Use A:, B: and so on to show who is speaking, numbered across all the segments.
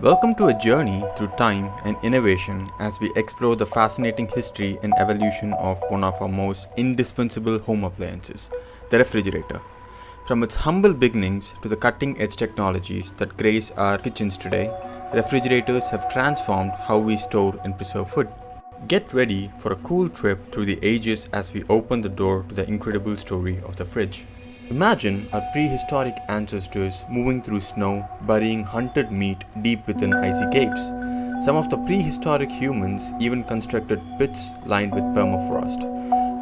A: Welcome to a journey through time and innovation as we explore the fascinating history and evolution of one of our most indispensable home appliances, the refrigerator. From its humble beginnings to the cutting-edge technologies that grace our kitchens today, refrigerators have transformed how we store and preserve food. Get ready for a cool trip through the ages as we open the door to the incredible story of the fridge. Imagine our prehistoric ancestors moving through snow, burying hunted meat deep within icy caves. Some of the prehistoric humans even constructed pits lined with permafrost.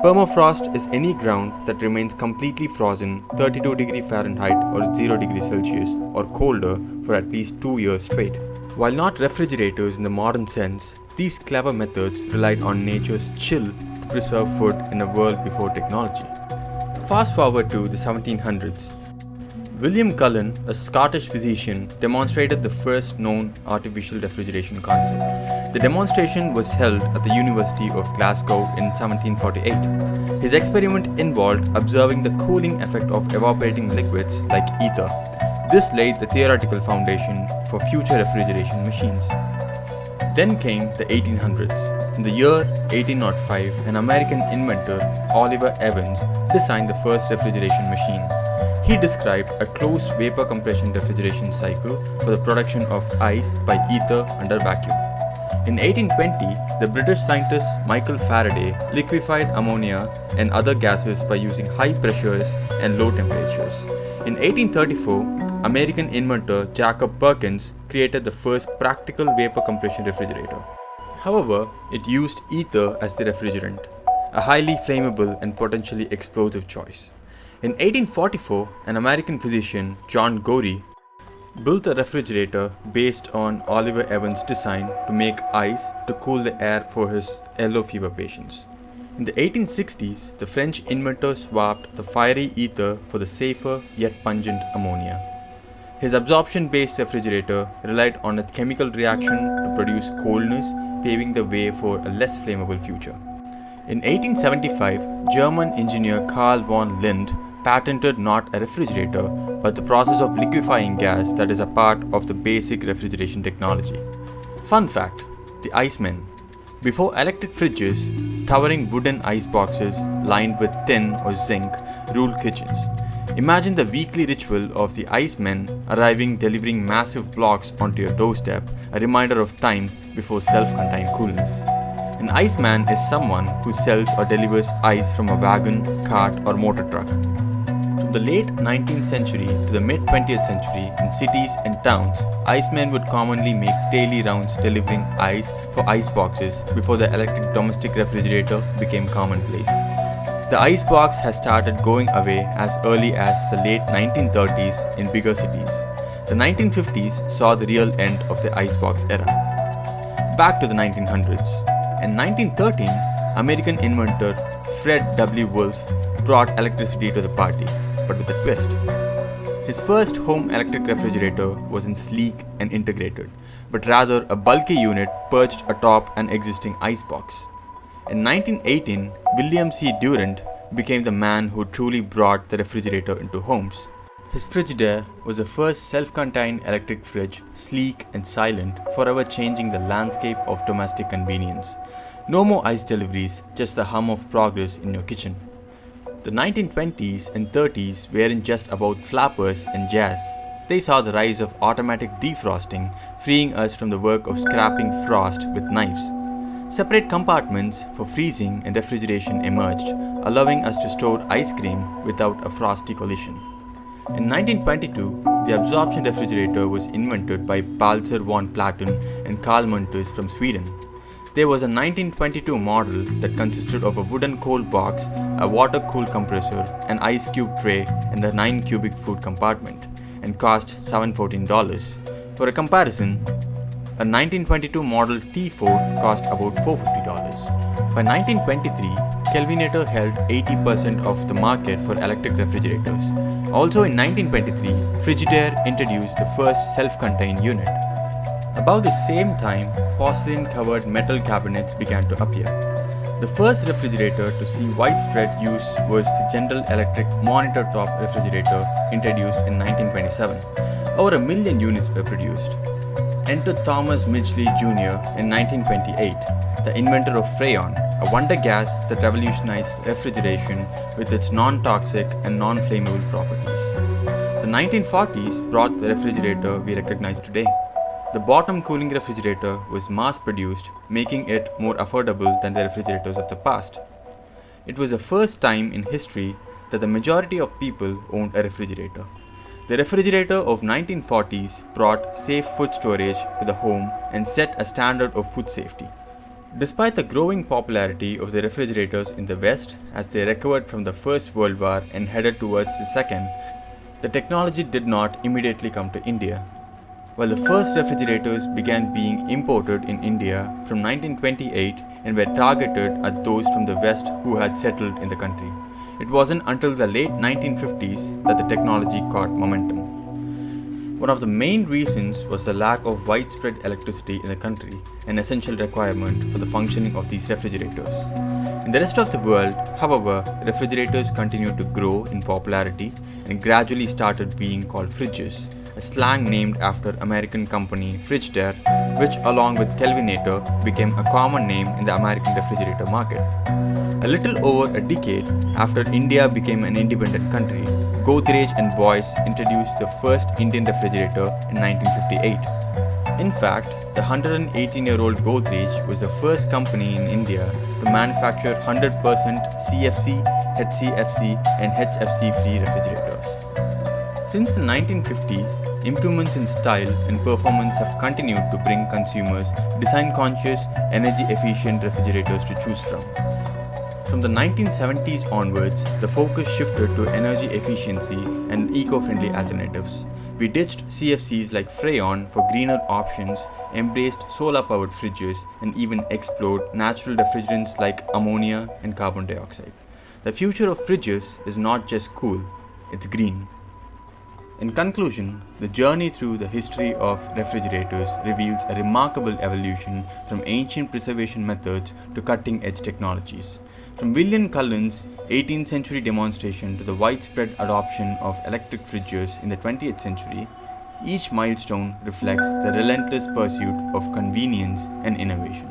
A: Permafrost is any ground that remains completely frozen 32 degrees Fahrenheit or 0 degrees Celsius or colder for at least 2 years straight. While not refrigerators in the modern sense, these clever methods relied on nature's chill to preserve food in a world before technology. Fast forward to the 1700s. William Cullen, a Scottish physician, demonstrated the first known artificial refrigeration concept. The demonstration was held at the University of Glasgow in 1748. His experiment involved observing the cooling effect of evaporating liquids like ether. This laid the theoretical foundation for future refrigeration machines. Then came the 1800s. In the year 1805, an American inventor, Oliver Evans, designed the first refrigeration machine. He described a closed vapor compression refrigeration cycle for the production of ice by ether under vacuum. In 1820, the British scientist Michael Faraday liquefied ammonia and other gases by using high pressures and low temperatures. In 1834, American inventor Jacob Perkins created the first practical vapor compression refrigerator. However, it used ether as the refrigerant, a highly flammable and potentially explosive choice. In 1844, an American physician, Gory, built a refrigerator based on Oliver Evans' design to make ice to cool the air for his yellow fever patients. In the 1860s, the French inventor swapped the fiery ether for the safer yet pungent ammonia. His absorption-based refrigerator relied on a chemical reaction to produce coldness, paving the way for a less flammable future. In 1875, German engineer Karl von Linde patented not a refrigerator, but the process of liquefying gas that is a part of the basic refrigeration technology. Fun fact, the Iceman. Before electric fridges, towering wooden ice boxes lined with tin or zinc ruled kitchens. Imagine the weekly ritual of the Iceman arriving delivering massive blocks onto your doorstep, a reminder of time before self-contained coolness. An Iceman is someone who sells or delivers ice from a wagon, cart or motor truck. From the late 19th century to the mid-20th century, in cities and towns, Icemen would commonly make daily rounds delivering ice for iceboxes before the electric domestic refrigerator became commonplace. The icebox has started going away as early as the late 1930s in bigger cities. The 1950s saw the real end of the icebox era. Back to the 1900s. In 1913, American inventor Fred W. Wolf brought electricity to the party, but with a twist. His first home electric refrigerator wasn't sleek and integrated, but rather a bulky unit perched atop an existing icebox. In 1918, William C. Durant became the man who truly brought the refrigerator into homes. His Frigidaire was the first self-contained electric fridge, sleek and silent, forever changing the landscape of domestic convenience. No more ice deliveries, just the hum of progress in your kitchen. The 1920s and 30s weren't just about flappers and jazz. They saw the rise of automatic defrosting, freeing us from the work of scraping frost with knives. Separate compartments for freezing and refrigeration emerged, allowing us to store ice cream without a frosty collision. In 1922, the absorption refrigerator was invented by Balzer von Platen and Carl Munters from Sweden. There was a 1922 model that consisted of a wooden cold box, a water-cooled compressor, an ice cube tray, and a 9 cubic food compartment, and cost $714. For a comparison, a 1922 Model T4 cost about $450. By 1923, Kelvinator held 80% of the market for electric refrigerators. Also in 1923, Frigidaire introduced the first self-contained unit. About the same time, porcelain-covered metal cabinets began to appear. The first refrigerator to see widespread use was the General Electric monitor-top refrigerator introduced in 1927. Over 1 million units were produced. Enter Thomas Midgley Jr. in 1928, the inventor of Freon, a wonder gas that revolutionized refrigeration with its non-toxic and non-flammable properties. The 1940s brought the refrigerator we recognize today. The bottom cooling refrigerator was mass-produced, making it more affordable than the refrigerators of the past. It was the first time in history that the majority of people owned a refrigerator. The refrigerator of 1940s brought safe food storage to the home and set a standard of food safety. Despite the growing popularity of the refrigerators in the West as they recovered from the First World War and headed towards the Second, the technology did not immediately come to India. While the first refrigerators began being imported in India from 1928 and were targeted at those from the West who had settled in the country, it wasn't until the late 1950s that the technology caught momentum. One of the main reasons was the lack of widespread electricity in the country, an essential requirement for the functioning of these refrigerators. In the rest of the world, however, refrigerators continued to grow in popularity and gradually started being called fridges, a slang named after American company Frigidaire, which along with kelvinator became a common name in the American refrigerator market. A little over a decade after India became an independent country, Godrej and Boyce introduced the first Indian refrigerator in 1958. In fact, the 118-year-old Godrej was the first company in India to manufacture 100% CFC, HCFC and HFC-free refrigerators. Since the 1950s, improvements in style and performance have continued to bring consumers design-conscious, energy-efficient refrigerators to choose from. From the 1970s onwards, the focus shifted to energy efficiency and eco-friendly alternatives. We ditched CFCs like Freon for greener options, embraced solar-powered fridges, and even explored natural refrigerants like ammonia and carbon dioxide. The future of fridges is not just cool, it's green. In conclusion, the journey through the history of refrigerators reveals a remarkable evolution from ancient preservation methods to cutting-edge technologies. From William Cullen's 18th century demonstration to the widespread adoption of electric fridges in the 20th century, each milestone reflects the relentless pursuit of convenience and innovation.